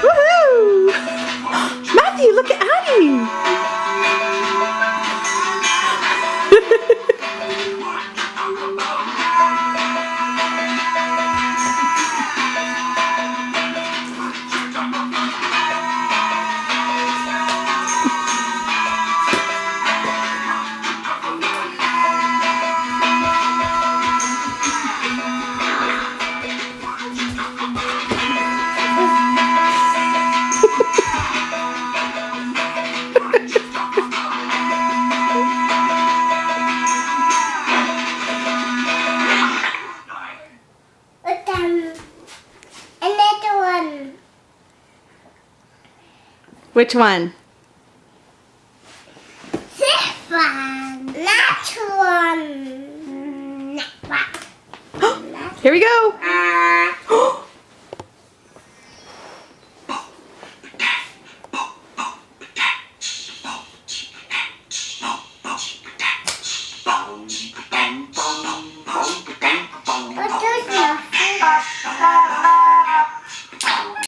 Woohoo! Matthew, look at Addie. Another one. Which one? This one. That one. That one. Here we go.